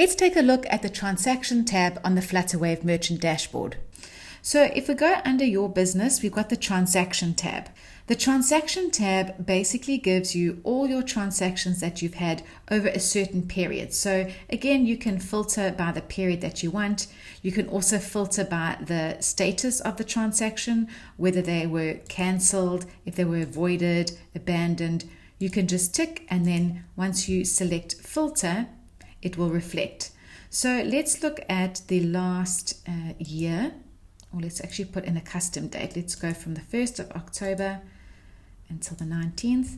Let's take a look at the transaction tab on the Flutterwave merchant dashboard. So if we go under your business, we've got the transaction tab. The transaction tab basically gives you all your transactions that you've had over a certain period. So again, you can filter by the period that you want. You can also filter by the status of the transaction, whether they were cancelled, if they were voided, abandoned. You can just tick, and then once you select filter, it will reflect. So let's look at the last year, or let's actually put in a custom date. Let's go from the 1st of October until the 19th.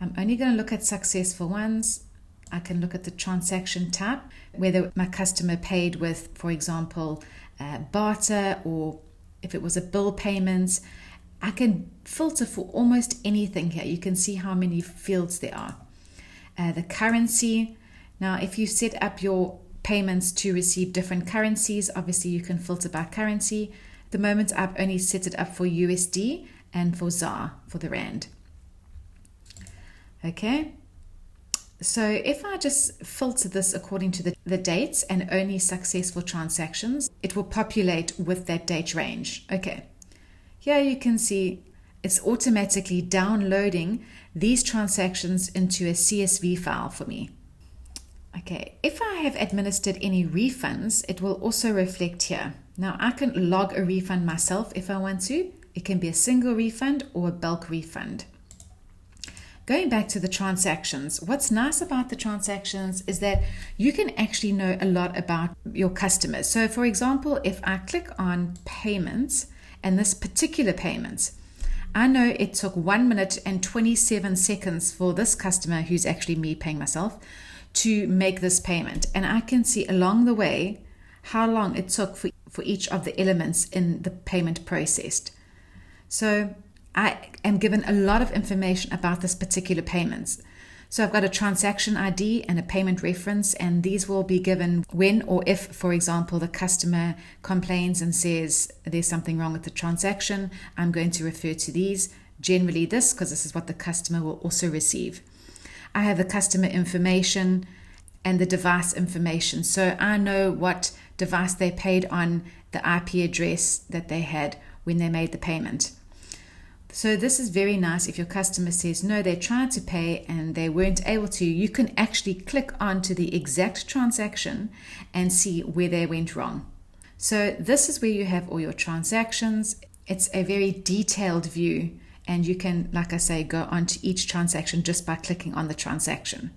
I'm only going to look at successful ones. I can look at the transaction type, whether my customer paid with, for example, barter, or if it was a bill payment. I can filter for almost anything here. You can see how many fields there are. The currency. Now, if you set up your payments to receive different currencies, obviously you can filter by currency. At the moment, I've only set it up for USD and for ZAR, for the Rand. Okay. So if I just filter this according to the dates and only successful transactions, it will populate with that date range. Okay. Here you can see it's automatically downloading these transactions into a CSV file for me. Okay, if I have administered any refunds, it will also reflect here. Now I can log a refund myself if I want to. It can be a single refund or a bulk refund. Going back to the transactions, what's nice about the transactions is that you can actually know a lot about your customers. So for example, if I click on payments and this particular payment, I know it took 1 minute and 27 seconds for this customer, who's actually me paying myself, to make this payment. And I can see along the way how long it took for each of the elements in the payment processed. So I am given a lot of information about this particular payment. So I've got a transaction ID and a payment reference, and these will be given when or if, for example, the customer complains and says there's something wrong with the transaction. I'm going to refer to these, generally this, because this is what the customer will also receive. I have the customer information and the device information. So I know what device they paid on, the IP address that they had when they made the payment. So this is very nice. If your customer says, no, they tried to pay and they weren't able to, you can actually click onto the exact transaction and see where they went wrong. So this is where you have all your transactions. It's a very detailed view. And you can, like I say, go onto each transaction just by clicking on the transaction.